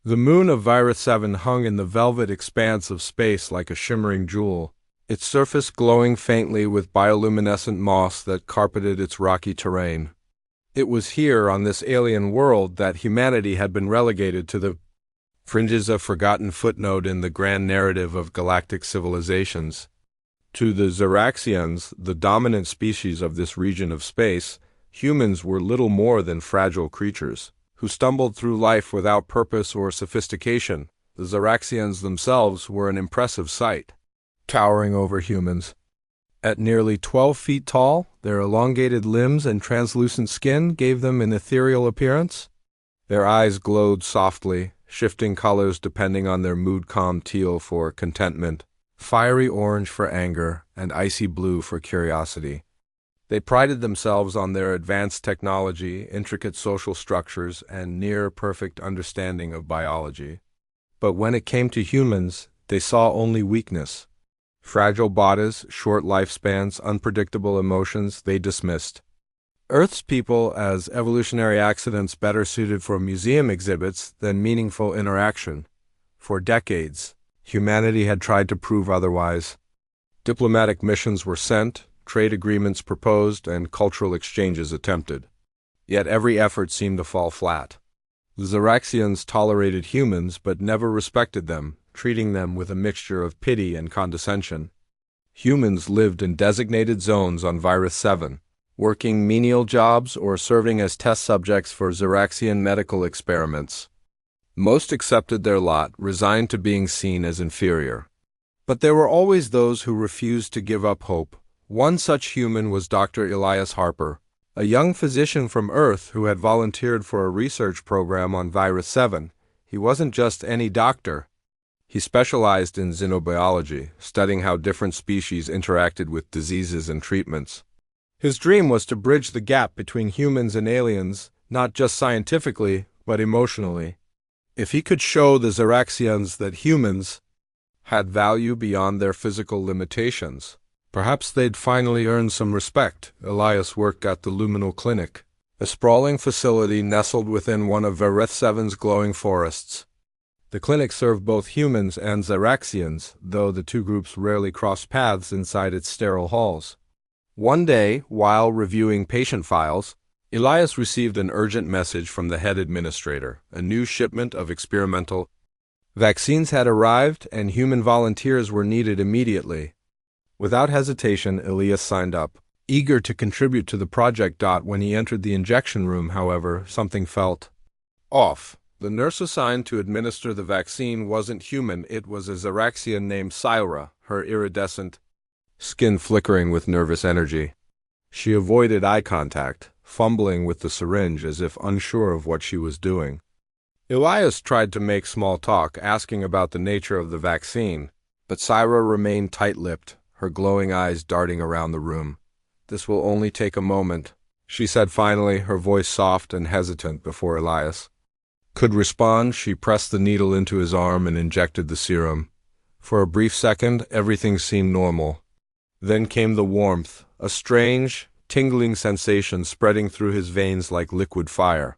The moon of Virus 7 hung in the velvet expanse of space like a shimmering jewel, its surface glowing faintly with bioluminescent moss that carpeted its rocky terrain. It was here, on this alien world, that humanity had been relegated to the fringes, a forgotten footnote in the grand narrative of galactic civilizations. To the Zeraxians, the dominant species of this region of space, humans were little more than fragile creatures who stumbled through life without purpose or sophistication. The Zeraxians themselves were an impressive sight, towering over humans. At nearly 12 feet tall, their elongated limbs and translucent skin gave them an ethereal appearance. Their eyes glowed softly, shifting colors depending on their mood-calm teal for contentment, fiery orange for anger, and icy blue for curiosity. They prided themselves on their advanced technology, intricate social structures, and near-perfect understanding of biology. But when it came to humans, they saw only weakness. Fragile bodies, short lifespans, unpredictable emotions they dismissed. Earth's people as evolutionary accidents better suited for museum exhibits than meaningful interaction. For decades, humanity had tried to prove otherwise. Diplomatic missions were sent, trade agreements proposed, and cultural exchanges attempted. Yet every effort seemed to fall flat. The Zeraxians tolerated humans but never respected them, treating them with a mixture of pity and condescension. Humans lived in designated zones on Virus 7, working menial jobs or serving as test subjects for Zeraxian medical experiments. Most accepted their lot, resigned to being seen as inferior. But there were always those who refused to give up hope. One such human was Dr. Elias Harper, a young physician from Earth who had volunteered for a research program on Virus 7. He wasn't just any doctor. He specialized in xenobiology, studying how different species interacted with diseases and treatments. His dream was to bridge the gap between humans and aliens, not just scientifically, but emotionally. If he could show the Zeraxians that humans had value beyond their physical limitations, perhaps they'd finally earn some respect. Elias worked at the Luminal Clinic, a sprawling facility nestled within one of Virus 7's glowing forests. The clinic served both humans and Zeraxians, though the two groups rarely crossed paths inside its sterile halls. One day, while reviewing patient files, Elias received an urgent message from the head administrator. A new shipment of experimental vaccines had arrived, and human volunteers were needed immediately. Without hesitation, Elias signed up, eager to contribute to the project. When he entered the injection room, however, something felt off. The nurse assigned to administer the vaccine wasn't human. It was a Zeraxian named Syra, her iridescent skin flickering with nervous energy. She avoided eye contact, fumbling with the syringe as if unsure of what she was doing. Elias tried to make small talk, asking about the nature of the vaccine, but Syra remained tight-lipped, her glowing eyes darting around the room. "This will only take a moment," she said finally, her voice soft and hesitant before Elias could respond. She pressed the needle into his arm and injected the serum. For a brief second, everything seemed normal. Then came the warmth, a strange, tingling sensation spreading through his veins like liquid fire.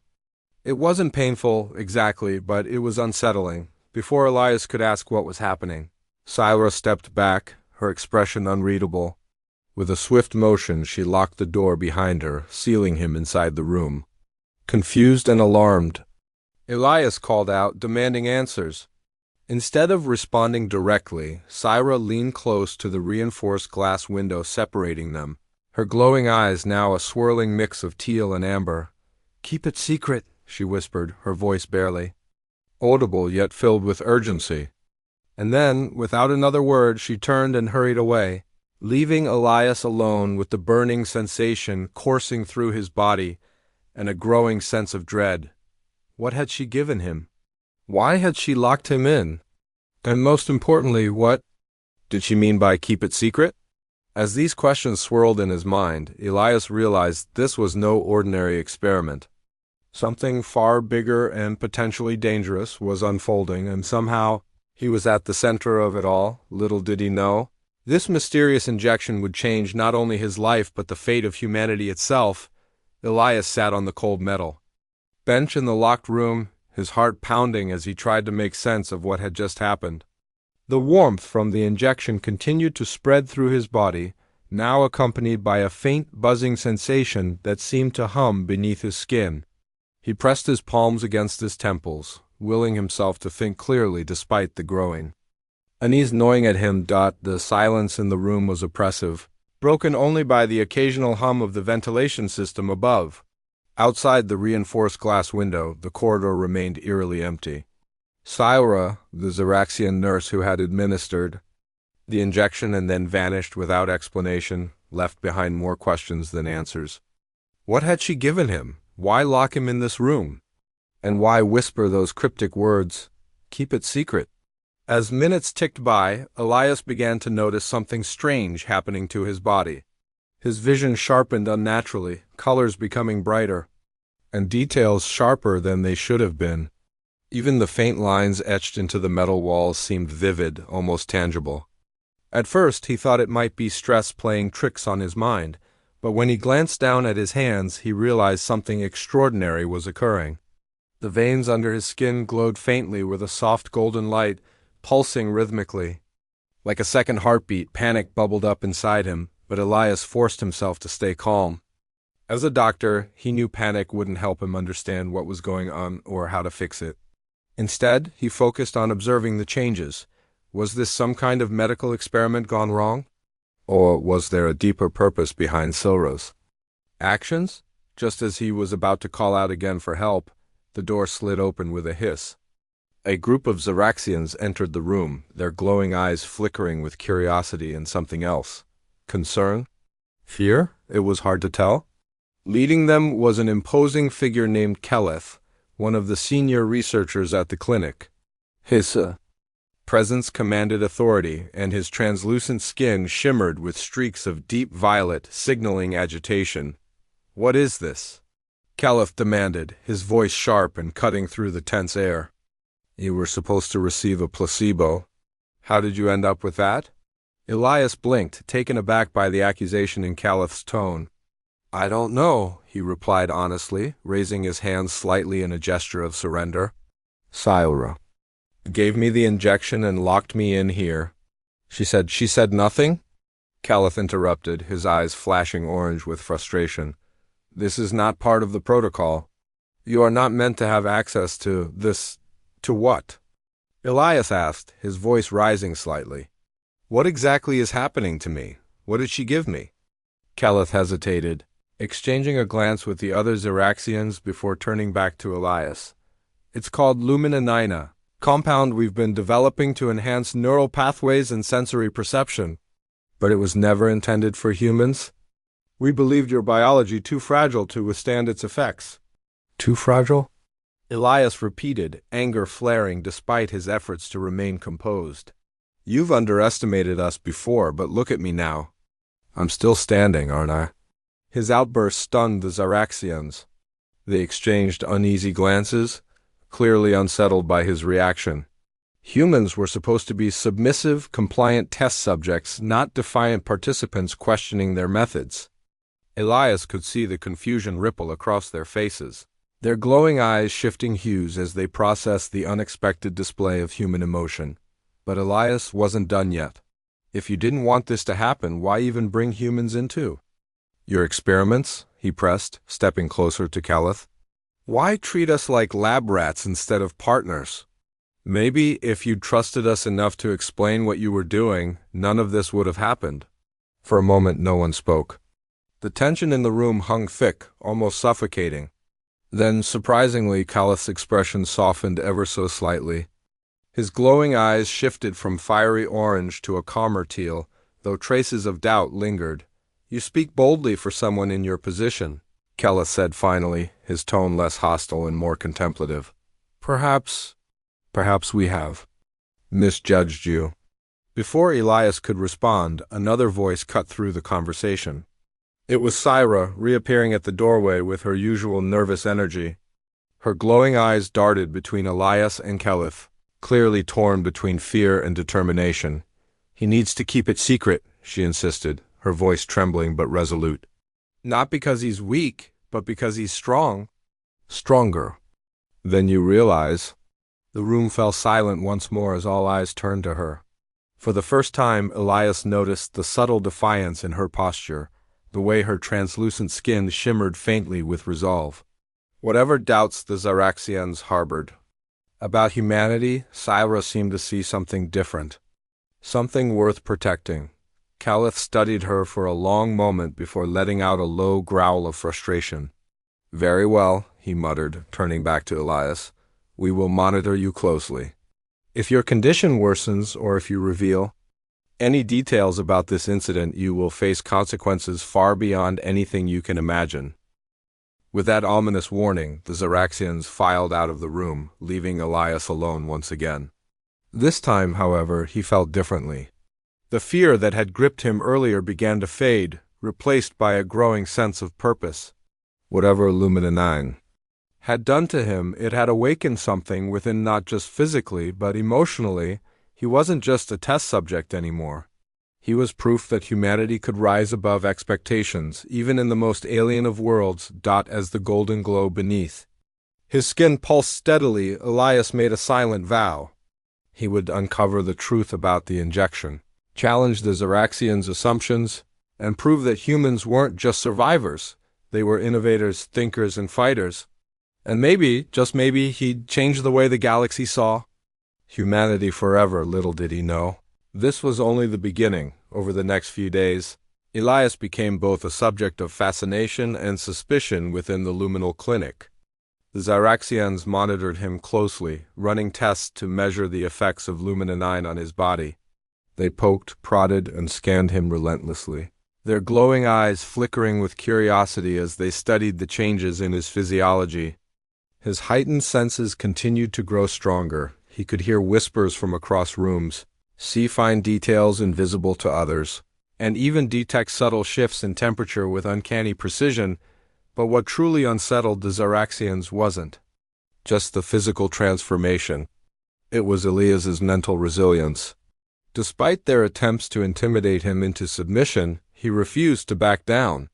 It wasn't painful, exactly, but it was unsettling. Before Elias could ask what was happening, Syra stepped back, her expression unreadable. With a swift motion, she locked the door behind her, sealing him inside the room. Confused and alarmed, Elias called out, demanding answers. Instead of responding directly, Syra leaned close to the reinforced glass window separating them, her glowing eyes now a swirling mix of teal and amber. "Keep it secret," she whispered, her voice barely audible yet filled with urgency. And then, without another word, she turned and hurried away, leaving Elias alone with the burning sensation coursing through his body and a growing sense of dread. What had she given him? Why had she locked him in? And most importantly, what did she mean by keep it secret? As these questions swirled in his mind, Elias realized this was no ordinary experiment. Something far bigger and potentially dangerous was unfolding, and somehow he was at the center of it all. Little did he know, this mysterious injection would change not only his life but the fate of humanity itself. Elias sat on the cold metal bench in the locked room, his heart pounding as he tried to make sense of what had just happened. The warmth from the injection continued to spread through his body, now accompanied by a faint buzzing sensation that seemed to hum beneath his skin. He pressed his palms against his temples, willing himself to think clearly despite the growing unease gnawing at him. The silence in the room was oppressive, broken only by the occasional hum of the ventilation system above. Outside the reinforced glass window, the corridor remained eerily empty. Syra, the Xeraxian nurse who had administered the injection and then vanished without explanation, left behind more questions than answers. What had she given him? Why lock him in this room? And why whisper those cryptic words, "Keep it secret"? As minutes ticked by, Elias began to notice something strange happening to his body. His vision sharpened unnaturally, colors becoming brighter, and details sharper than they should have been. Even the faint lines etched into the metal walls seemed vivid, almost tangible. At first, he thought it might be stress playing tricks on his mind, but when he glanced down at his hands, he realized something extraordinary was occurring. The veins under his skin glowed faintly with a soft golden light, pulsing rhythmically. Like a second heartbeat, panic bubbled up inside him, but Elias forced himself to stay calm. As a doctor, he knew panic wouldn't help him understand what was going on or how to fix it. Instead, he focused on observing the changes. Was this some kind of medical experiment gone wrong? Or was there a deeper purpose behind Silra's actions? Just as he was about to call out again for help, the door slid open with a hiss. A group of Xeraxians entered the room, their glowing eyes flickering with curiosity and something else. Concern? Fear? It was hard to tell. Leading them was an imposing figure named Keleth, one of the senior researchers at the clinic. His presence commanded authority, and his translucent skin shimmered with streaks of deep violet, signaling agitation. "What is this?" Keleth demanded, his voice sharp and cutting through the tense air. "You were supposed to receive a placebo. How did you end up with that?" Elias blinked, taken aback by the accusation in Keleth's tone. "I don't know," he replied honestly, raising his hands slightly in a gesture of surrender. "Syra gave me the injection and locked me in here." She said nothing?" Keleth interrupted, his eyes flashing orange with frustration. "This is not part of the protocol. You are not meant to have access to this." "To what?" Elias asked, his voice rising slightly. "What exactly is happening to me? What did she give me?" Keleth hesitated, exchanging a glance with the other Xeraxians before turning back to Elias. "It's called luminanina, compound we've been developing to enhance neural pathways and sensory perception. But it was never intended for humans? We believed your biology too fragile to withstand its effects." "Too fragile?" Elias repeated, anger flaring despite his efforts to remain composed. "You've underestimated us before, but look at me now. I'm still standing, aren't I?" His outburst stunned the Xeraxians. They exchanged uneasy glances, clearly unsettled by his reaction. Humans were supposed to be submissive, compliant test subjects, not defiant participants questioning their methods. Elias could see the confusion ripple across their faces, their glowing eyes shifting hues as they processed the unexpected display of human emotion. But Elias wasn't done yet. "If you didn't want this to happen, why even bring humans in too?" "Your experiments?" he pressed, stepping closer to Keleth. "Why treat us like lab rats instead of partners? Maybe if you'd trusted us enough to explain what you were doing, none of this would have happened." For a moment no one spoke. The tension in the room hung thick, almost suffocating. Then, surprisingly, Keleth's expression softened ever so slightly. His glowing eyes shifted from fiery orange to a calmer teal, though traces of doubt lingered. "You speak boldly for someone in your position," Keleth said finally, his tone less hostile and more contemplative. Perhaps we have misjudged you." Before Elias could respond, another voice cut through the conversation. It was Syra, reappearing at the doorway with her usual nervous energy. Her glowing eyes darted between Elias and Keleth, clearly torn between fear and determination. "He needs to keep it secret," she insisted, her voice trembling but resolute. "Not because he's weak, but because he's strong." "Stronger," Then you realize. The room fell silent once more as all eyes turned to her. For the first time, Elias noticed the subtle defiance in her posture, the way her translucent skin shimmered faintly with resolve. Whatever doubts the Zaraxians harbored about humanity, Syra seemed to see something different, something worth protecting. Caliph studied her for a long moment before letting out a low growl of frustration. "Very well," he muttered, turning back to Elias. "We will monitor you closely. If your condition worsens or if you reveal any details about this incident, you will face consequences far beyond anything you can imagine." With that ominous warning, the Zaraxians filed out of the room, leaving Elias alone once again. This time, however, he felt differently. The fear that had gripped him earlier began to fade, replaced by a growing sense of purpose. Whatever Lumina 9 had done to him, it had awakened something within, not just physically, but emotionally. He wasn't just a test subject anymore. He was proof that humanity could rise above expectations, even in the most alien of worlds, as the golden glow beneath. His skin pulsed steadily. Elias made a silent vow. He would uncover the truth about the injection, challenge the Zaraxians' assumptions, and prove that humans weren't just survivors. They were innovators, thinkers, and fighters. And maybe, just maybe, he'd change the way the galaxy saw humanity forever. Little did he know. This was only the beginning. Over the next few days, Elias became both a subject of fascination and suspicion within the Luminal Clinic. The Zaraxians monitored him closely, running tests to measure the effects of Lumina 9 on his body. They poked, prodded, and scanned him relentlessly, their glowing eyes flickering with curiosity as they studied the changes in his physiology. His heightened senses continued to grow stronger. He could hear whispers from across rooms, see fine details invisible to others, and even detect subtle shifts in temperature with uncanny precision. But what truly unsettled the Zaraxians wasn't just the physical transformation. It was Elias's mental resilience. Despite their attempts to intimidate him into submission, he refused to back down.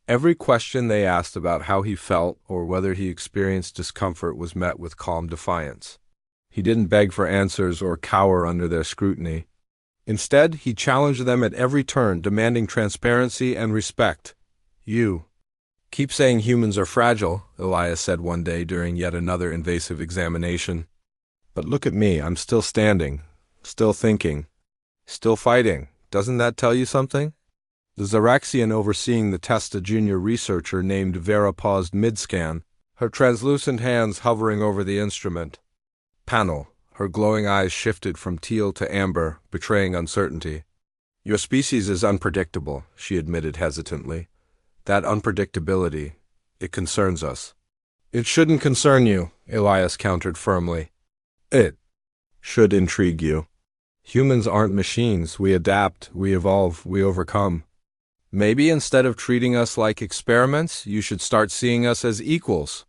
Every question they asked about how he felt or whether he experienced discomfort was met with calm defiance. He didn't beg for answers or cower under their scrutiny. Instead, he challenged them at every turn, demanding transparency and respect. "You keep saying humans are fragile," Elias said one day during yet another invasive examination. "But look at me, I'm still standing, still thinking, still fighting. Doesn't that tell you something?" The Zaraxian overseeing the test, a junior researcher named Vera, paused mid-scan, her translucent hands hovering over the instrument panel. Her glowing eyes shifted from teal to amber, betraying uncertainty. "Your species is unpredictable," she admitted hesitantly. "That unpredictability, it concerns us." "It shouldn't concern you," Elias countered firmly. "It should intrigue you. Humans aren't machines. We adapt, we evolve, we overcome. Maybe instead of treating us like experiments, you should start seeing us as equals."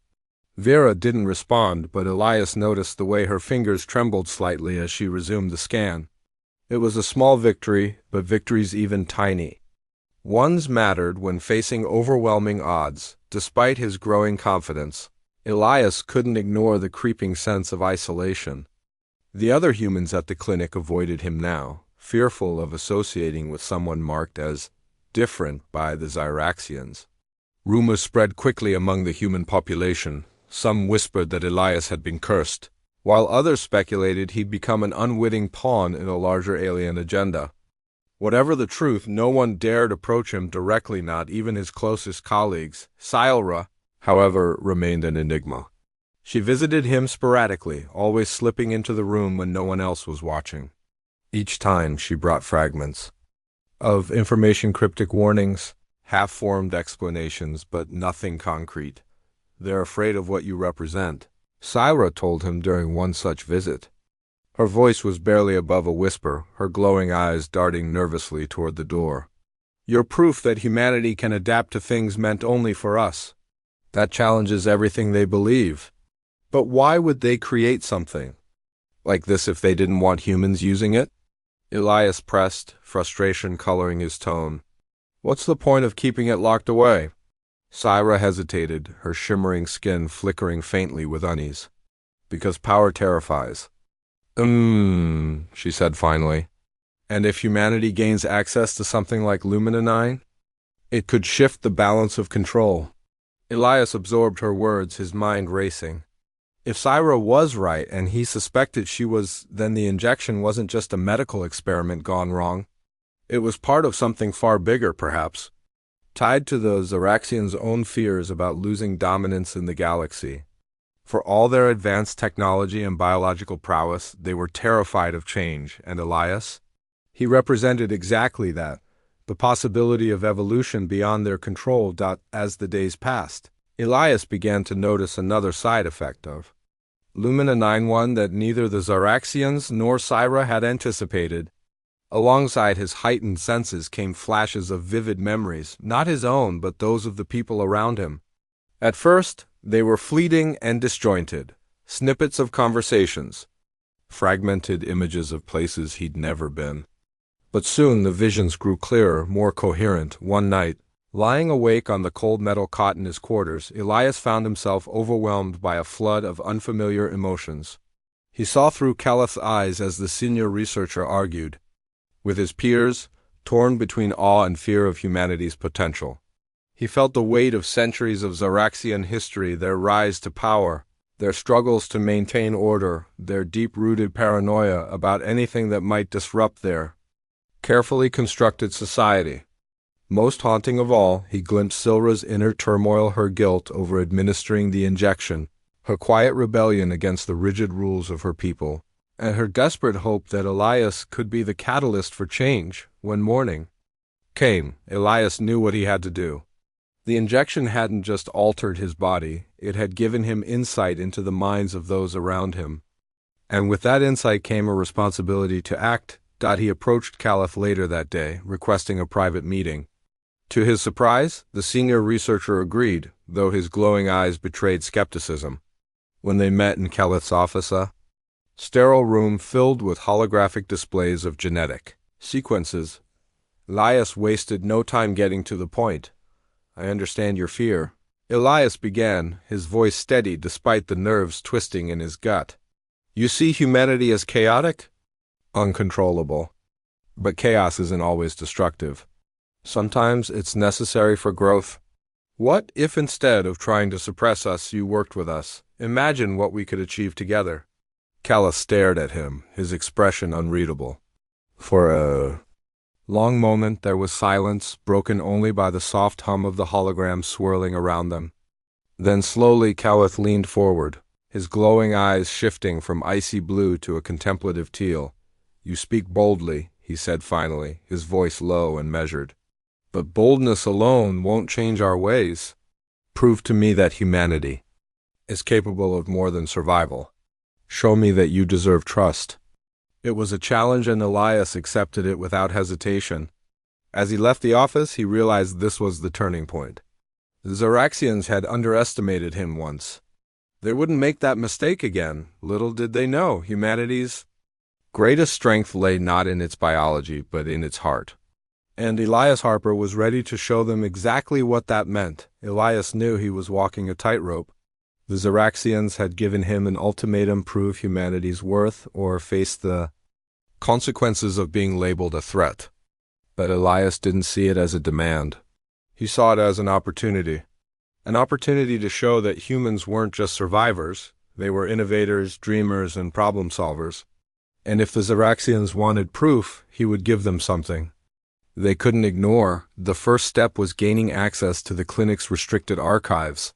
Vera didn't respond, but Elias noticed the way her fingers trembled slightly as she resumed the scan. It was a small victory, but victories, even tiny ones, mattered when facing overwhelming odds. Despite his growing confidence, Elias couldn't ignore the creeping sense of isolation. The other humans at the clinic avoided him now, fearful of associating with someone marked as different by the Zaraxians. Rumors spread quickly among the human population. Some whispered that Elias had been cursed, while others speculated he'd become an unwitting pawn in a larger alien agenda. Whatever the truth, no one dared approach him directly, not even his closest colleagues. Syra, however, remained an enigma. She visited him sporadically, always slipping into the room when no one else was watching. Each time she brought fragments of information, cryptic warnings, half-formed explanations, but nothing concrete. "They're afraid of what you represent," Syra told him during one such visit. Her voice was barely above a whisper, her glowing eyes darting nervously toward the door. "You're proof that humanity can adapt to things meant only for us. That challenges everything they believe. But why would they create something like this if they didn't want humans using it?" Elias pressed, frustration coloring his tone. "What's the point of keeping it locked away? Syra hesitated, her shimmering skin flickering faintly with unease. Because power terrifies. She said finally. And if humanity gains access to something like Lumina 9? It could shift the balance of control. Elias absorbed her words, his mind racing. If Syra was right and he suspected she was, then the injection wasn't just a medical experiment gone wrong. It was part of something far bigger, perhaps, tied to the Zaraxians' own fears about losing dominance in the galaxy. For all their advanced technology and biological prowess, they were terrified of change, and Elias? He represented exactly that, the possibility of evolution beyond their control. As the days passed, Elias began to notice another side effect of Lumina 9-1 that neither the Zaraxians nor Syra had anticipated. Alongside his heightened senses came flashes of vivid memories, not his own but those of the people around him. At first, they were fleeting and disjointed, snippets of conversations, fragmented images of places he'd never been. But soon the visions grew clearer, more coherent. One night, lying awake on the cold metal cot in his quarters, Elias found himself overwhelmed by a flood of unfamiliar emotions. He saw through Caleth's eyes as the senior researcher argued with his peers, torn between awe and fear of humanity's potential. He felt the weight of centuries of Zaraxian history, their rise to power, their struggles to maintain order, their deep-rooted paranoia about anything that might disrupt their carefully constructed society. Most haunting of all, he glimpsed Silra's inner turmoil, her guilt over administering the injection, her quiet rebellion against the rigid rules of her people, and her desperate hope that Elias could be the catalyst for change. When morning came, Elias knew what he had to do. The injection hadn't just altered his body, it had given him insight into the minds of those around him. And with that insight came a responsibility to act. He approached Caleth later that day, requesting a private meeting. To his surprise, the senior researcher agreed, though his glowing eyes betrayed skepticism. When they met in Caleth's office, a sterile room filled with holographic displays of genetic sequences, Elias wasted no time getting to the point. I understand your fear. Elias began, his voice steady despite the nerves twisting in his gut. You see humanity as chaotic? Uncontrollable. But chaos isn't always destructive. Sometimes it's necessary for growth. What if instead of trying to suppress us, you worked with us? Imagine what we could achieve together. Caleth stared at him, his expression unreadable. For a long moment there was silence, broken only by the soft hum of the hologram swirling around them. Then slowly Caleth leaned forward, his glowing eyes shifting from icy blue to a contemplative teal. You speak boldly, he said finally, his voice low and measured. But boldness alone won't change our ways. Prove to me that humanity is capable of more than survival. Show me that you deserve trust. It was a challenge, and Elias accepted it without hesitation. As he left the office, he realized this was the turning point. The Zaraxians had underestimated him once. They wouldn't make that mistake again. Little did they know humanity's greatest strength lay not in its biology, but in its heart. And Elias Harper was ready to show them exactly what that meant. Elias knew he was walking a tightrope. The Zaraxians had given him an ultimatum: prove humanity's worth or face the consequences of being labeled a threat. But Elias didn't see it as a demand. He saw it as an opportunity to show that humans weren't just survivors, they were innovators, dreamers, and problem solvers. And if the Zaraxians wanted proof, he would give them something they couldn't ignore. The first step was gaining access to the clinic's restricted archives.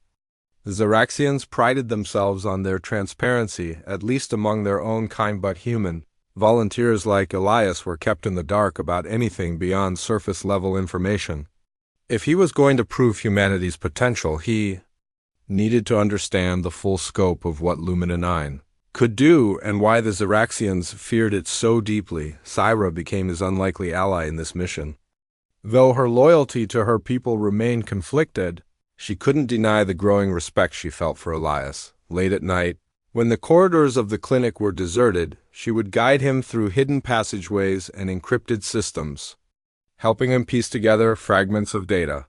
The Zaraxians prided themselves on their transparency, at least among their own kind, but human volunteers like Elias were kept in the dark about anything beyond surface-level information. If he was going to prove humanity's potential, he needed to understand the full scope of what Lumina 9 could do and why the Zaraxians feared it so deeply. Syra became his unlikely ally in this mission. Though her loyalty to her people remained conflicted, she couldn't deny the growing respect she felt for Elias. Late at night, when the corridors of the clinic were deserted, she would guide him through hidden passageways and encrypted systems, helping him piece together fragments of data.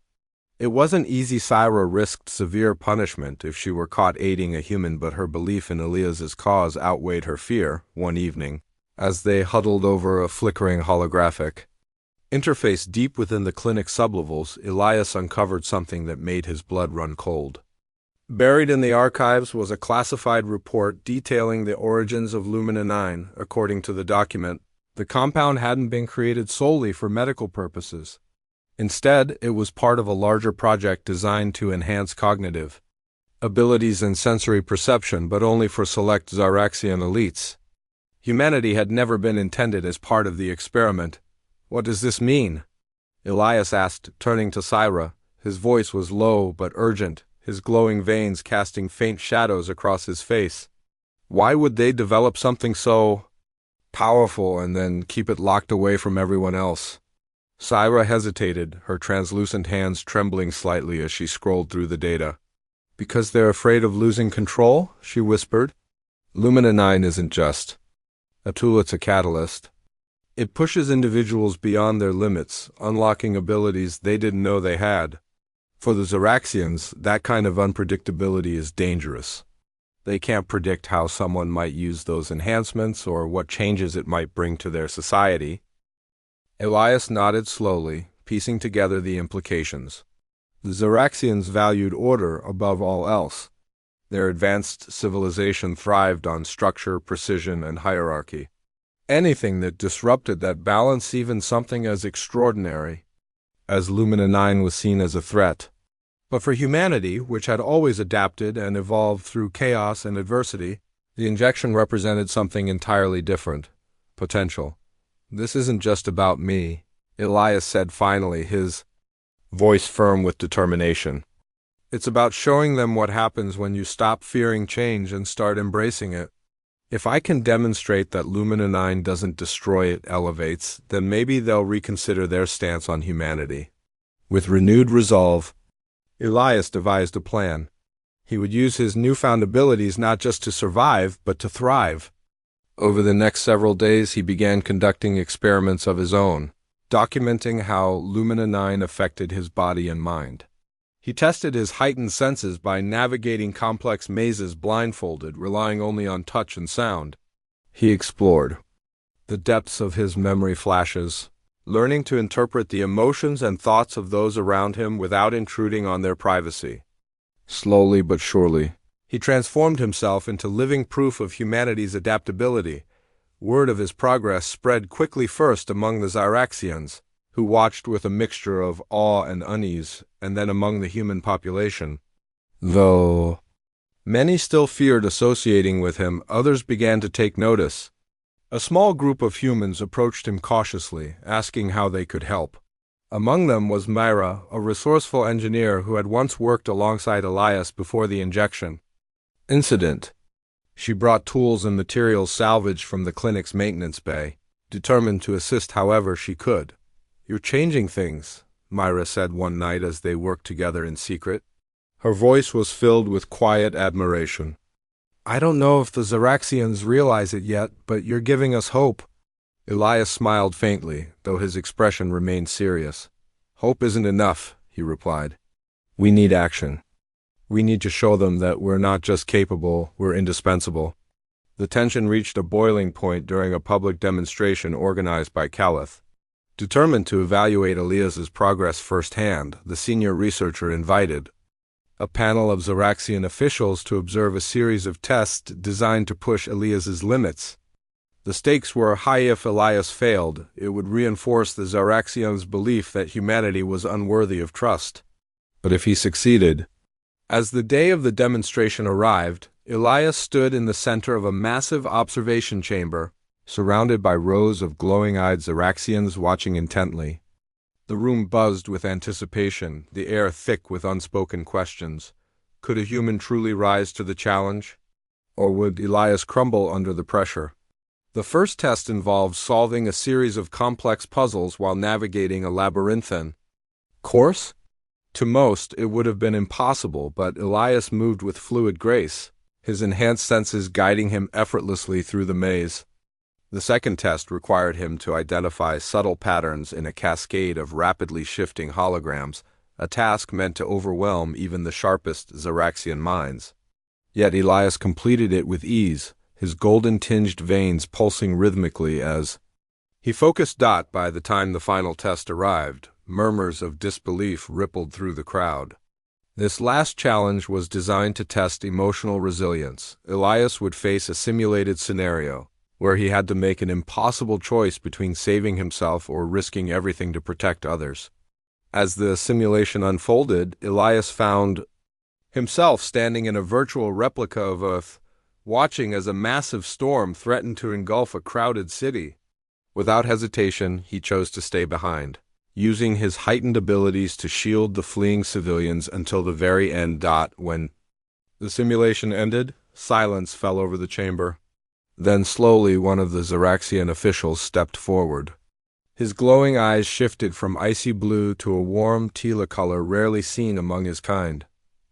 It wasn't easy. Syra risked severe punishment if she were caught aiding a human, but her belief in Elias's cause outweighed her fear. One evening, as they huddled over a flickering holographic interface deep within the clinic sublevels, Elias uncovered something that made his blood run cold. Buried in the archives was a classified report detailing the origins of Lumina 9. According to the document, the compound hadn't been created solely for medical purposes. Instead, it was part of a larger project designed to enhance cognitive abilities and sensory perception, but only for select Xyraxian elites. Humanity had never been intended as part of the experiment. What does this mean? Elias asked, turning to Syra. His voice was low but urgent, his glowing veins casting faint shadows across his face. Why would they develop something so powerful and then keep it locked away from everyone else? Syra hesitated, her translucent hands trembling slightly as she scrolled through the data. Because they're afraid of losing control, she whispered. Lumina 9 isn't just a tool, it's a catalyst. It pushes individuals beyond their limits, unlocking abilities they didn't know they had. For the Xyraxians, that kind of unpredictability is dangerous. They can't predict how someone might use those enhancements or what changes it might bring to their society. Elias nodded slowly, piecing together the implications. The Xyraxians valued order above all else. Their advanced civilization thrived on structure, precision, and hierarchy. Anything that disrupted that balance, even something as extraordinary as Lumina 9, was seen as a threat. But for humanity, which had always adapted and evolved through chaos and adversity, the injection represented something entirely different. Potential. This isn't just about me, Elias said finally, his voice firm with determination. It's about showing them what happens when you stop fearing change and start embracing it. If I can demonstrate that Lumina 9 doesn't destroy, it elevates, then maybe they'll reconsider their stance on humanity. With renewed resolve, Elias devised a plan. He would use his newfound abilities not just to survive, but to thrive. Over the next several days, he began conducting experiments of his own, documenting how Lumina 9 affected his body and mind. He tested his heightened senses by navigating complex mazes blindfolded, relying only on touch and sound. He explored the depths of his memory flashes, learning to interpret the emotions and thoughts of those around him without intruding on their privacy. Slowly but surely, he transformed himself into living proof of humanity's adaptability. Word of his progress spread quickly, first among the Xyraxians, who watched with a mixture of awe and unease, and then among the human population. Though many still feared associating with him, others began to take notice. A small group of humans approached him cautiously, asking how they could help. Among them was Myra, a resourceful engineer who had once worked alongside Elias before the injection incident. She brought tools and materials salvaged from the clinic's maintenance bay, determined to assist however she could. "You're changing things," Myra said one night as they worked together in secret. Her voice was filled with quiet admiration. "I don't know if the Xyraxians realize it yet, but you're giving us hope." Elias smiled faintly, though his expression remained serious. "Hope isn't enough," he replied. "We need action. We need to show them that we're not just capable, we're indispensable." The tension reached a boiling point during a public demonstration organized by Caliph. Determined to evaluate Elias's progress firsthand, the senior researcher invited a panel of Xyraxian officials to observe a series of tests designed to push Elias's limits. The stakes were high. If Elias failed, it would reinforce the Xyraxians' belief that humanity was unworthy of trust. But if he succeeded— As the day of the demonstration arrived, Elias stood in the center of a massive observation chamber, surrounded by rows of glowing-eyed Xyraxians watching intently. The room buzzed with anticipation, the air thick with unspoken questions. Could a human truly rise to the challenge? Or would Elias crumble under the pressure? The first test involved solving a series of complex puzzles while navigating a labyrinthine course. To most, it would have been impossible, but Elias moved with fluid grace, his enhanced senses guiding him effortlessly through the maze. The second test required him to identify subtle patterns in a cascade of rapidly shifting holograms, a task meant to overwhelm even the sharpest Zaraxian minds. Yet Elias completed it with ease, his golden-tinged veins pulsing rhythmically as he focused. By the time the final test arrived, murmurs of disbelief rippled through the crowd. This last challenge was designed to test emotional resilience. Elias would face a simulated scenario where he had to make an impossible choice between saving himself or risking everything to protect others. As the simulation unfolded, Elias found himself standing in a virtual replica of Earth, watching as a massive storm threatened to engulf a crowded city. Without hesitation, he chose to stay behind, using his heightened abilities to shield the fleeing civilians until the very end. When the simulation ended, silence fell over the chamber. Then slowly one of the Zaraxian officials stepped forward. His glowing eyes shifted from icy blue to a warm teal color rarely seen among his kind.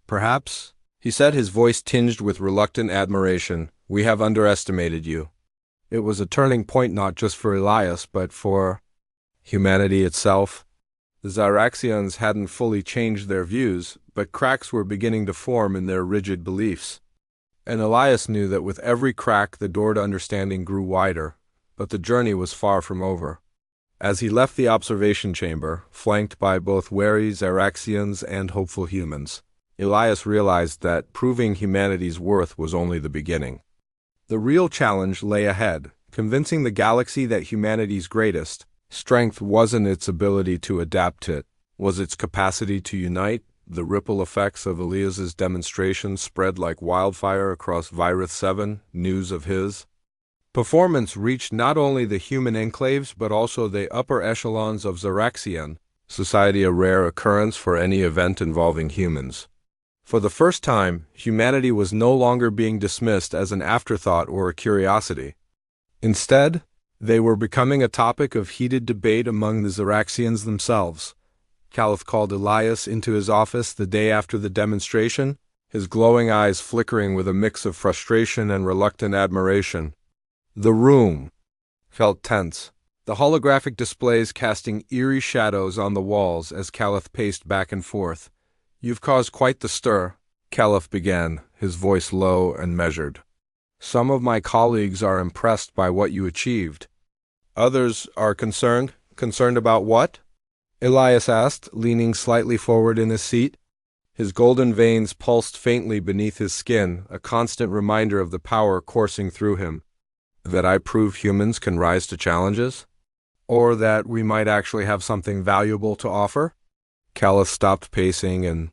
"Perhaps," he said, his voice tinged with reluctant admiration, "we have underestimated you." It was a turning point not just for Elias, but for humanity itself. The Zaraxians hadn't fully changed their views, but cracks were beginning to form in their rigid beliefs. And Elias knew that with every crack the door to understanding grew wider, but the journey was far from over. As he left the observation chamber, flanked by both wary Zaraxians and hopeful humans, Elias realized that proving humanity's worth was only the beginning. The real challenge lay ahead, convincing the galaxy that humanity's greatest strength wasn't its ability to adapt, it was its capacity to unite. The ripple effects of Elias's demonstration spread like wildfire across Virith 7. News of his performance reached not only the human enclaves but also the upper echelons of Zaraxian society, a rare occurrence for any event involving humans. For the first time, humanity was no longer being dismissed as an afterthought or a curiosity. Instead, they were becoming a topic of heated debate among the Zaraxians themselves. Caliph called Elias into his office the day after the demonstration, his glowing eyes flickering with a mix of frustration and reluctant admiration. The room felt tense, the holographic displays casting eerie shadows on the walls as Caliph paced back and forth. "You've caused quite the stir," Caliph began, his voice low and measured. "Some of my colleagues are impressed by what you achieved. Others are concerned." "Concerned about what?" Elias asked, leaning slightly forward in his seat. His golden veins pulsed faintly beneath his skin, a constant reminder of the power coursing through him. "That I prove humans can rise to challenges? Or that we might actually have something valuable to offer?" Caliph stopped pacing and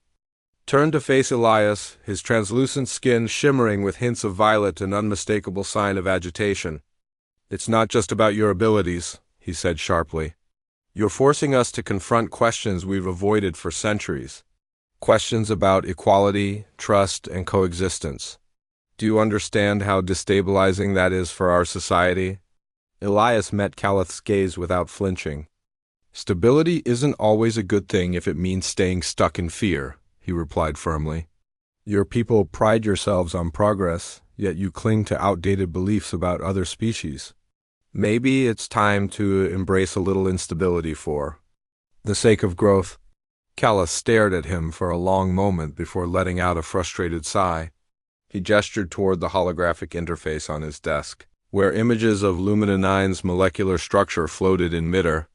turned to face Elias, his translucent skin shimmering with hints of violet, an unmistakable sign of agitation. "It's not just about your abilities," he said sharply. "You're forcing us to confront questions we've avoided for centuries. Questions about equality, trust, and coexistence. Do you understand how destabilizing that is for our society?" Elias met Caliph's gaze without flinching. "Stability isn't always a good thing if it means staying stuck in fear," he replied firmly. "Your people pride yourselves on progress, yet you cling to outdated beliefs about other species. Maybe it's time to embrace a little instability for the sake of growth." Caliph stared at him for a long moment before letting out a frustrated sigh. He gestured toward the holographic interface on his desk, where images of Lumina 9's molecular structure floated in midair.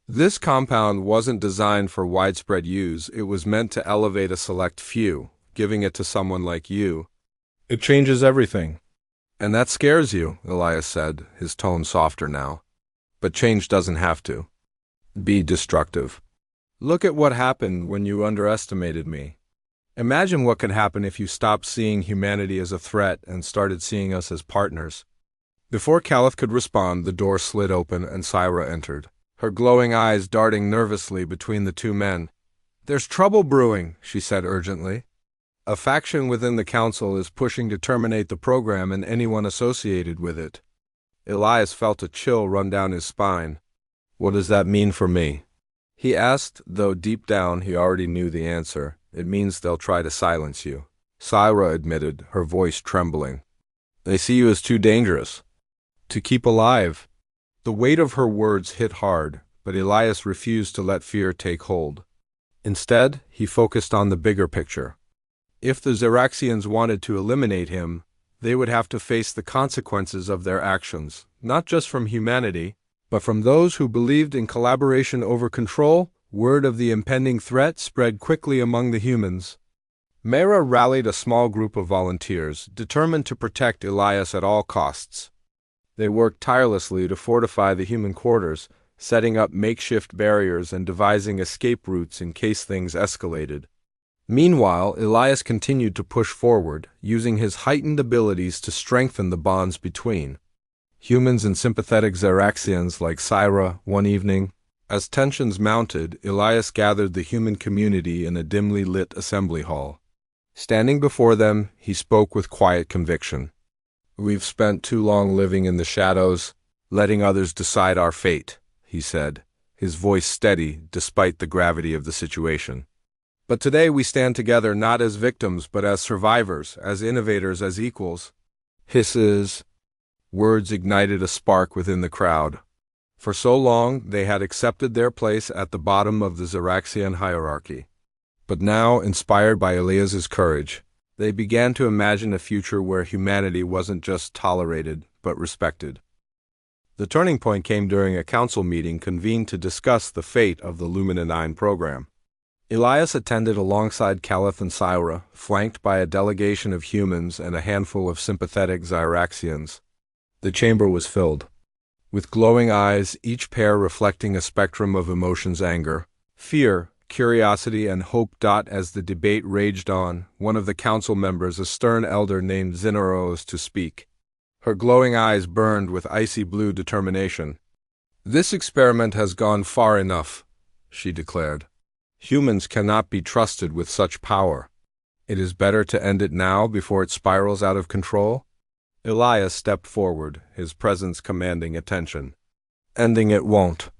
"This compound wasn't designed for widespread use. It was meant to elevate a select few. Giving it to someone like you, it changes everything." "And that scares you," Elias said, his tone softer now. "But change doesn't have to be destructive. Look at what happened when you underestimated me. Imagine what could happen if you stopped seeing humanity as a threat and started seeing us as partners." Before Caliph could respond, the door slid open and Syra entered, her glowing eyes darting nervously between the two men. "There's trouble brewing," she said urgently. "A faction within the council is pushing to terminate the program and anyone associated with it." Elias felt a chill run down his spine. "What does that mean for me?" he asked, though deep down he already knew the answer. "It means they'll try to silence you," Syra admitted, her voice trembling. "They see you as too dangerous to keep alive." The weight of her words hit hard, but Elias refused to let fear take hold. Instead, he focused on the bigger picture. If the Xeraxians wanted to eliminate him, they would have to face the consequences of their actions, not just from humanity, but from those who believed in collaboration over control. Word of the impending threat spread quickly among the humans. Mera rallied a small group of volunteers, determined to protect Elias at all costs. They worked tirelessly to fortify the human quarters, setting up makeshift barriers and devising escape routes in case things escalated. Meanwhile, Elias continued to push forward, using his heightened abilities to strengthen the bonds between humans and sympathetic Xeraxians like Syra. One evening, as tensions mounted, Elias gathered the human community in a dimly lit assembly hall. Standing before them, he spoke with quiet conviction. "We've spent too long living in the shadows, letting others decide our fate," he said, his voice steady despite the gravity of the situation. "But today we stand together not as victims but as survivors, as innovators, as equals." Hisses. Words ignited a spark within the crowd. For so long they had accepted their place at the bottom of the Xeraxian hierarchy. But now, inspired by Elias's courage, they began to imagine a future where humanity wasn't just tolerated, but respected. The turning point came during a council meeting convened to discuss the fate of the Lumina 9 program. Elias attended alongside Caliph and Syra, flanked by a delegation of humans and a handful of sympathetic Xeraxians. The chamber was filled with glowing eyes, each pair reflecting a spectrum of emotions: anger, fear, curiosity, and hope. As the debate raged on, one of the council members, a stern elder named Zina, rose to speak. Her glowing eyes burned with icy blue determination. "This experiment has gone far enough," she declared. "Humans cannot be trusted with such power. It is better to end it now before it spirals out of control." Elias stepped forward, his presence commanding attention. "Ending it won't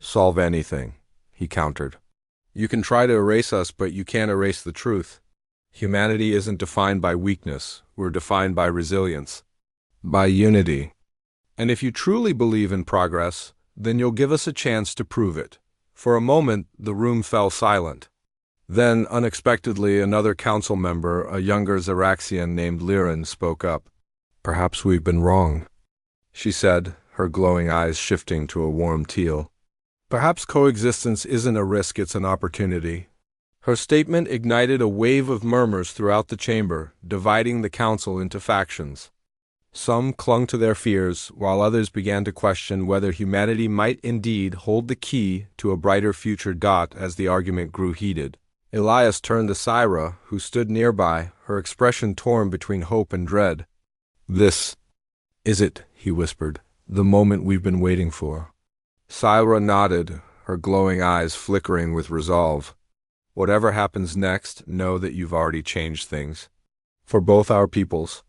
solve anything," he countered. "You can try to erase us, but you can't erase the truth. Humanity isn't defined by weakness. We're defined by resilience, by unity. And if you truly believe in progress, then you'll give us a chance to prove it." For a moment, the room fell silent. Then, unexpectedly, another council member, a younger Xeraxian named Liren, spoke up. "Perhaps we've been wrong," she said, her glowing eyes shifting to a warm teal. "Perhaps coexistence isn't a risk, it's an opportunity." Her statement ignited a wave of murmurs throughout the chamber, dividing the council into factions. Some clung to their fears, while others began to question whether humanity might indeed hold the key to a brighter future. As the argument grew heated, Elias turned to Syra, who stood nearby, her expression torn between hope and dread. "This is it," he whispered, "the moment we've been waiting for." Syra nodded, her glowing eyes flickering with resolve. "Whatever happens next, know that you've already changed things. For both our peoples."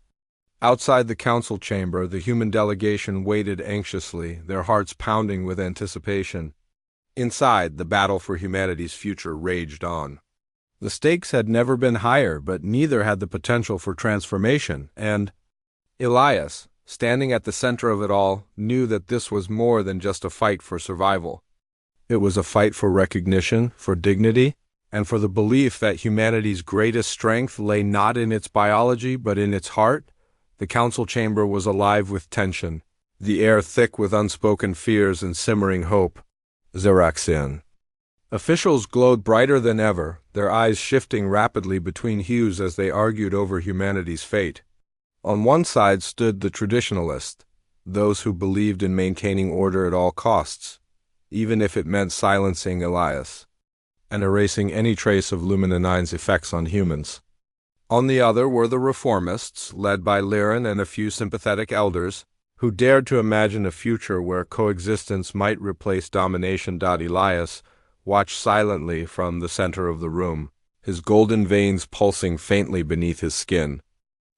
Outside the council chamber, the human delegation waited anxiously, their hearts pounding with anticipation. Inside, the battle for humanity's future raged on. The stakes had never been higher, but neither had the potential for transformation, and Elias, standing at the center of it all, knew that this was more than just a fight for survival. It was a fight for recognition, for dignity, and for the belief that humanity's greatest strength lay not in its biology but in its heart. The council chamber was alive with tension, the air thick with unspoken fears and simmering hope. Xeraxian. Officials glowed brighter than ever, their eyes shifting rapidly between hues as they argued over humanity's fate. On one side stood the traditionalists, those who believed in maintaining order at all costs, even if it meant silencing Elias and erasing any trace of Lumina 9's effects on humans. On the other were the reformists, led by Liren and a few sympathetic elders, who dared to imagine a future where coexistence might replace domination. Elias watched silently from the center of the room, his golden veins pulsing faintly beneath his skin.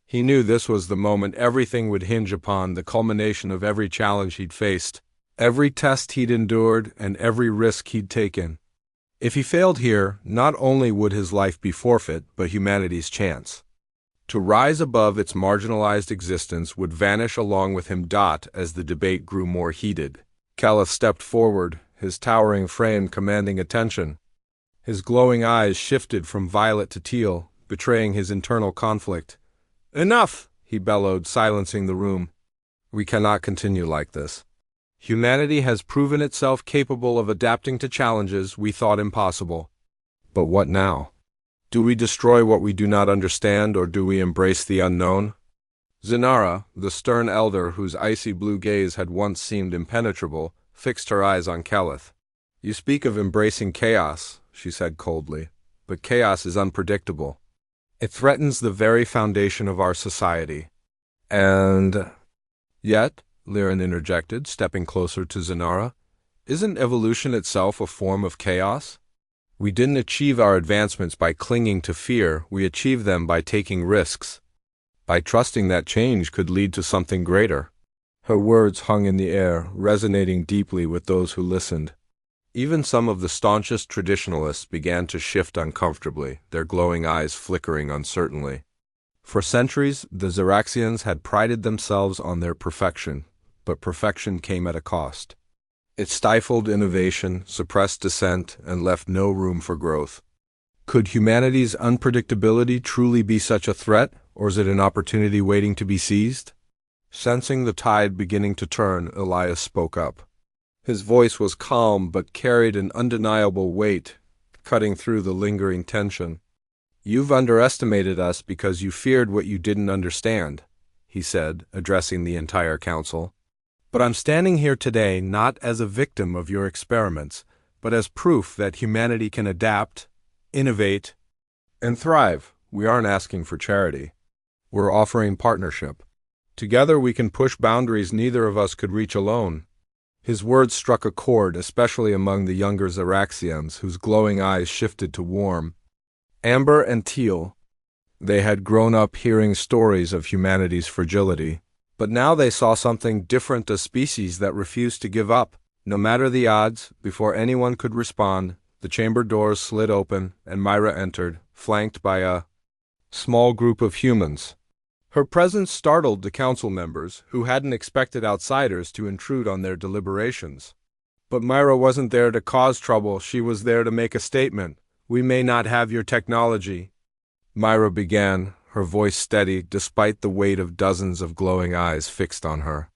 He knew this was the moment everything would hinge upon, the culmination of every challenge he'd faced, every test he'd endured, and every risk he'd taken. If he failed here, not only would his life be forfeit, but humanity's chance to rise above its marginalized existence would vanish along with him. As the debate grew more heated, Caliph stepped forward, his towering frame commanding attention. His glowing eyes shifted from violet to teal, betraying his internal conflict. "Enough!" he bellowed, silencing the room. "We cannot continue like this. Humanity has proven itself capable of adapting to challenges we thought impossible. But what now? Do we destroy what we do not understand, or do we embrace the unknown?" Zinara, the stern elder whose icy blue gaze had once seemed impenetrable, fixed her eyes on Keleth. "You speak of embracing chaos," she said coldly, "but chaos is unpredictable. It threatens the very foundation of our society. And yet," Liren interjected, stepping closer to Zinara, "isn't evolution itself a form of chaos? We didn't achieve our advancements by clinging to fear, we achieved them by taking risks, by trusting that change could lead to something greater." Her words hung in the air, resonating deeply with those who listened. Even some of the staunchest traditionalists began to shift uncomfortably, their glowing eyes flickering uncertainly. For centuries, the Zeraxians had prided themselves on their perfection, but perfection came at a cost. It stifled innovation, suppressed dissent, and left no room for growth. Could humanity's unpredictability truly be such a threat, or is it an opportunity waiting to be seized? Sensing the tide beginning to turn, Elias spoke up. His voice was calm but carried an undeniable weight, cutting through the lingering tension. "You've underestimated us because you feared what you didn't understand," he said, addressing the entire council. "But I'm standing here today not as a victim of your experiments, but as proof that humanity can adapt, innovate, and thrive. We aren't asking for charity. We're offering partnership. Together we can push boundaries neither of us could reach alone." His words struck a chord, especially among the younger Zeraxians, whose glowing eyes shifted to warm, amber and teal. They had grown up hearing stories of humanity's fragility, but now they saw something different, a species that refused to give up. No matter the odds, before anyone could respond, the chamber doors slid open and Myra entered, flanked by a small group of humans. Her presence startled the council members, who hadn't expected outsiders to intrude on their deliberations. But Myra wasn't there to cause trouble, she was there to make a statement. "We may not have your technology," Myra began, her voice steady despite the weight of dozens of glowing eyes fixed on her.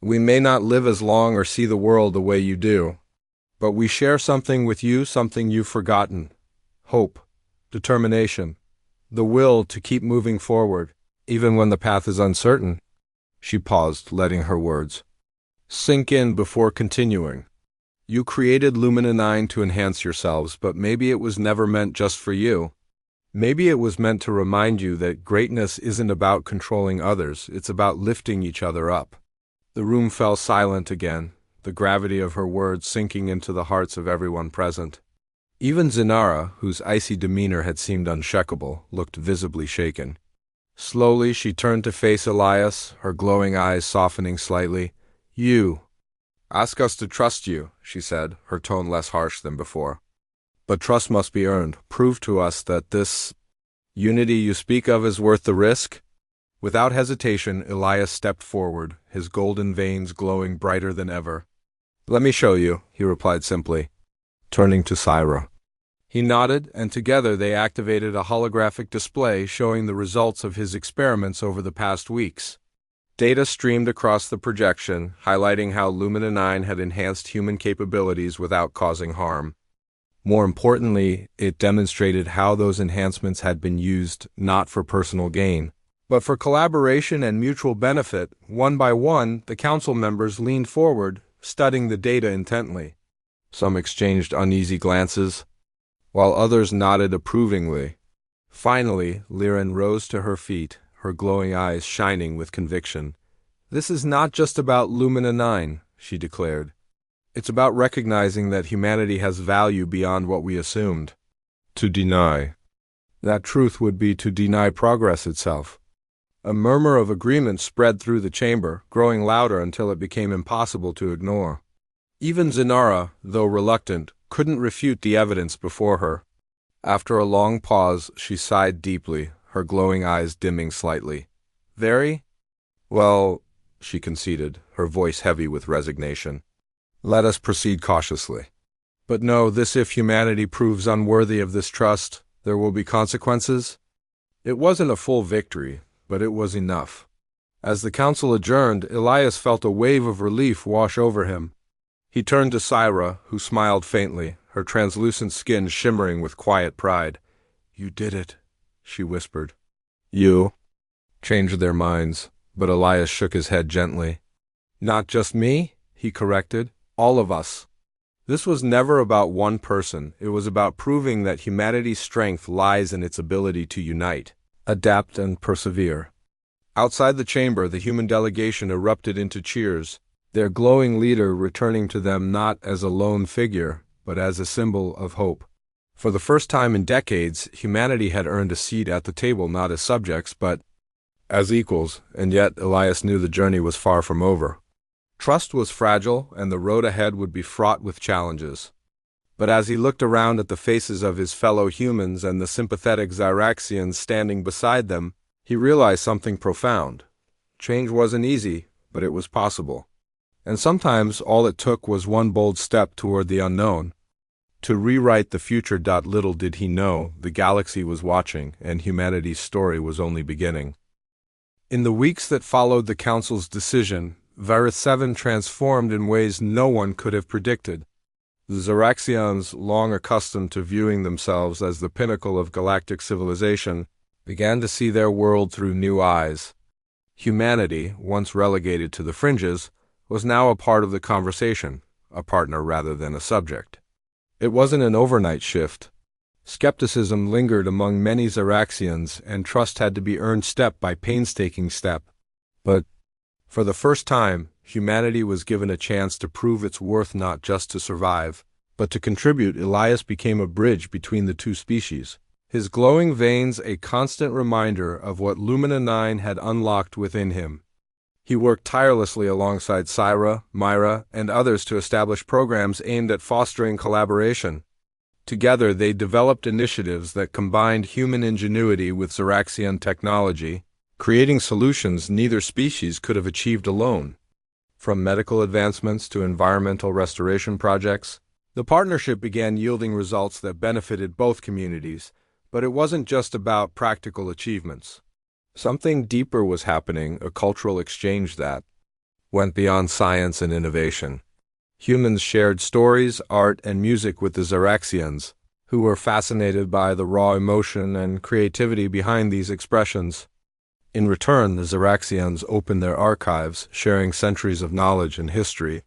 "We may not live as long or see the world the way you do, but we share something with you, something you've forgotten. Hope, determination, the will to keep moving forward, even when the path is uncertain." She paused, letting her words sink in before continuing. "You created Lumina 9 to enhance yourselves, but maybe it was never meant just for you. Maybe it was meant to remind you that greatness isn't about controlling others, it's about lifting each other up." The room fell silent again, the gravity of her words sinking into the hearts of everyone present. Even Zinara, whose icy demeanor had seemed unshakable, looked visibly shaken. Slowly she turned to face Elias, her glowing eyes softening slightly. "You ask us to trust you," she said, her tone less harsh than before. "But trust must be earned. Prove to us that this unity you speak of is worth the risk." Without hesitation, Elias stepped forward, his golden veins glowing brighter than ever. "Let me show you," he replied simply, turning to Syra. He nodded, and together they activated a holographic display showing the results of his experiments over the past weeks. Data streamed across the projection, highlighting how Lumina 9 had enhanced human capabilities without causing harm. More importantly, it demonstrated how those enhancements had been used not for personal gain, but for collaboration and mutual benefit. One by one, the council members leaned forward, studying the data intently. Some exchanged uneasy glances, while others nodded approvingly. Finally, Liren rose to her feet, her glowing eyes shining with conviction. "This is not just about Lumina 9, she declared. "It's about recognizing that humanity has value beyond what we assumed. To deny that truth would be to deny progress itself." A murmur of agreement spread through the chamber, growing louder until it became impossible to ignore. Even Zinara, though reluctant, couldn't refute the evidence before her. After a long pause, she sighed deeply, her glowing eyes dimming slightly. "Very? Well," she conceded, her voice heavy with resignation. "Let us proceed cautiously. But know this: if humanity proves unworthy of this trust, there will be consequences. It wasn't a full victory, but it was enough. As the council adjourned, Elias felt a wave of relief wash over him. He turned to Syra, who smiled faintly, her translucent skin shimmering with quiet pride. "You did it," she whispered. "You?" Changed their minds, but Elias shook his head gently. "Not just me," he corrected. "All of us." This was never about one person. It was about proving that humanity's strength lies in its ability to unite, adapt, and persevere. Outside the chamber, the human delegation erupted into cheers, their glowing leader returning to them not as a lone figure, but as a symbol of hope. For the first time in decades, humanity had earned a seat at the table not as subjects, but as equals, and yet Elias knew the journey was far from over. Trust was fragile, and the road ahead would be fraught with challenges. But as he looked around at the faces of his fellow humans and the sympathetic Zyraxians standing beside them, he realized something profound. Change wasn't easy, but it was possible. And sometimes all it took was one bold step toward the unknown. To rewrite the future. Little did he know, the galaxy was watching, and humanity's story was only beginning. In the weeks that followed the Council's decision, Varith 7 transformed in ways no one could have predicted. The Zyraxians, long accustomed to viewing themselves as the pinnacle of galactic civilization, began to see their world through new eyes. Humanity, once relegated to the fringes, was now a part of the conversation, a partner rather than a subject. It wasn't an overnight shift. Skepticism lingered among many Zyraxians, and trust had to be earned step by painstaking step. But for the first time, humanity was given a chance to prove its worth, not just to survive, but to contribute. Elias became a bridge between the two species, his glowing veins a constant reminder of what Lumina 9 had unlocked within him. He worked tirelessly alongside Syra, Myra, and others to establish programs aimed at fostering collaboration. Together, they developed initiatives that combined human ingenuity with Zyraxian technology, creating solutions neither species could have achieved alone. From medical advancements to environmental restoration projects, the partnership began yielding results that benefited both communities, but it wasn't just about practical achievements. Something deeper was happening, a cultural exchange that went beyond science and innovation. Humans shared stories, art, and music with the Zyraxians, who were fascinated by the raw emotion and creativity behind these expressions. In return, the Zyraxians opened their archives, sharing centuries of knowledge and history.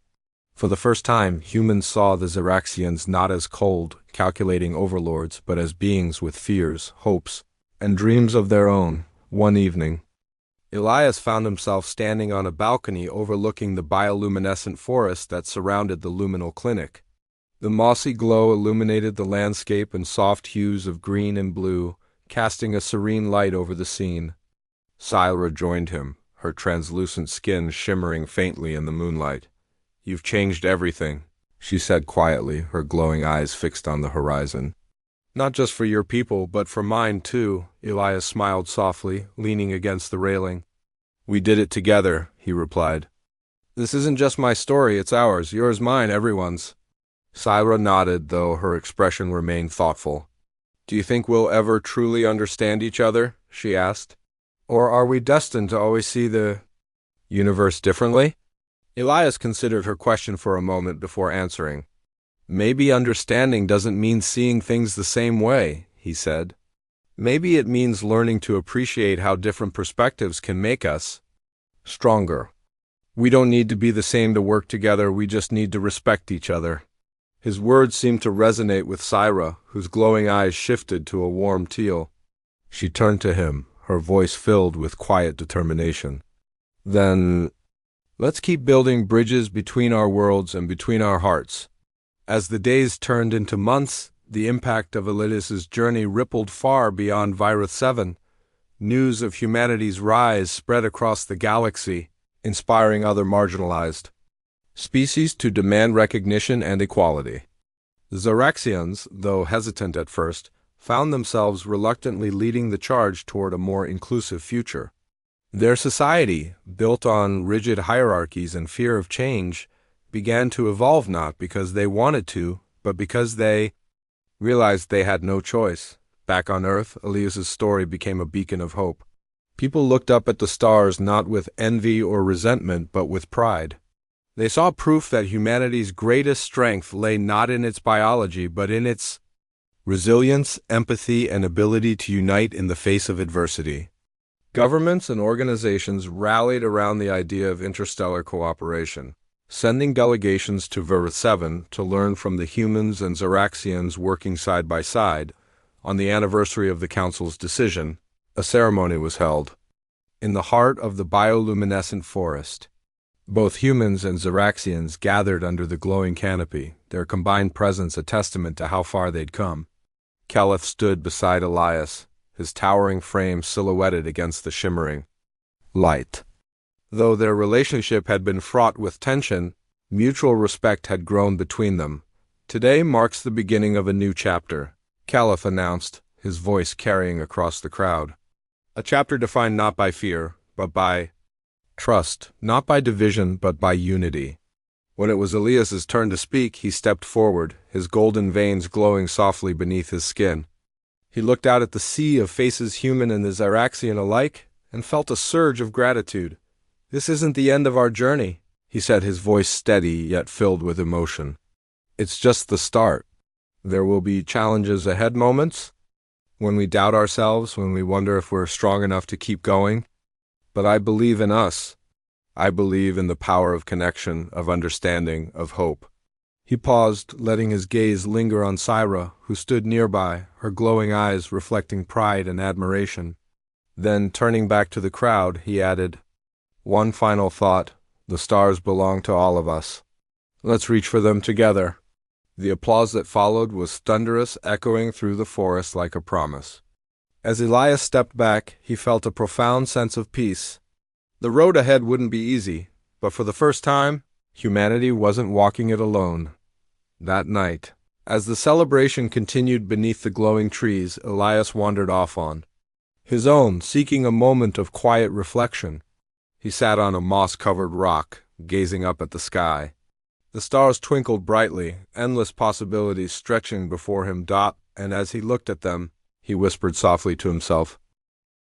For the first time, humans saw the Zyraxians not as cold, calculating overlords, but as beings with fears, hopes, and dreams of their own. One evening, Elias found himself standing on a balcony overlooking the bioluminescent forest that surrounded the luminal clinic. The mossy glow illuminated the landscape in soft hues of green and blue, casting a serene light over the scene. Syra joined him, her translucent skin shimmering faintly in the moonlight. "You've changed everything," she said quietly, her glowing eyes fixed on the horizon. "Not just for your people, but for mine too," Elias smiled softly, leaning against the railing. "We did it together," he replied. "This isn't just my story, it's ours, yours, mine, everyone's." Syra nodded, though her expression remained thoughtful. "Do you think we'll ever truly understand each other?" she asked. "Or are we destined to always see the universe differently?" Elias considered her question for a moment before answering. "Maybe understanding doesn't mean seeing things the same way," he said. "Maybe it means learning to appreciate how different perspectives can make us stronger. We don't need to be the same to work together, we just need to respect each other." His words seemed to resonate with Syra, whose glowing eyes shifted to a warm teal. She turned to him, her voice filled with quiet determination. "Then, let's keep building bridges between our worlds and between our hearts." As the days turned into months, the impact of Elias's journey rippled far beyond Varith 7. News of humanity's rise spread across the galaxy, inspiring other marginalized species to demand recognition and equality. The Zyraxians, though hesitant at first, found themselves reluctantly leading the charge toward a more inclusive future. Their society, built on rigid hierarchies and fear of change, began to evolve not because they wanted to, but because they realized they had no choice. Back on Earth, Elias's story became a beacon of hope. People looked up at the stars not with envy or resentment, but with pride. They saw proof that humanity's greatest strength lay not in its biology, but in its resilience, empathy, and ability to unite in the face of adversity. Governments and organizations rallied around the idea of interstellar cooperation, sending delegations to Vera 7 to learn from the humans and Zeraxians working side by side. On the anniversary of the Council's decision, a ceremony was held in the heart of the bioluminescent forest. Both humans and Zeraxians gathered under the glowing canopy, their combined presence a testament to how far they'd come. Caliph stood beside Elias, his towering frame silhouetted against the shimmering light. Though their relationship had been fraught with tension, mutual respect had grown between them. Today marks the beginning of a new chapter, Caliph announced, his voice carrying across the crowd. A chapter defined not by fear, but by trust, not by division, but by unity. When it was Elias's turn to speak, he stepped forward, his golden veins glowing softly beneath his skin. He looked out at the sea of faces, human and the Zeraxian alike, and felt a surge of gratitude. "This isn't the end of our journey," he said, his voice steady yet filled with emotion. "It's just the start. There will be challenges ahead, moments when we doubt ourselves, when we wonder if we're strong enough to keep going. But I believe in us. I believe in the power of connection, of understanding, of hope." He paused, letting his gaze linger on Syra, who stood nearby, her glowing eyes reflecting pride and admiration. Then, turning back to the crowd, he added, "One final thought. The stars belong to all of us. Let's reach for them together." The applause that followed was thunderous, echoing through the forest like a promise. As Elias stepped back, he felt a profound sense of peace. The road ahead wouldn't be easy, but for the first time, humanity wasn't walking it alone. That night, as the celebration continued beneath the glowing trees, Elias wandered off on his own, seeking a moment of quiet reflection. He sat on a moss-covered rock, gazing up at the sky. The stars twinkled brightly, endless possibilities stretching before him. And as he looked at them, he whispered softly to himself,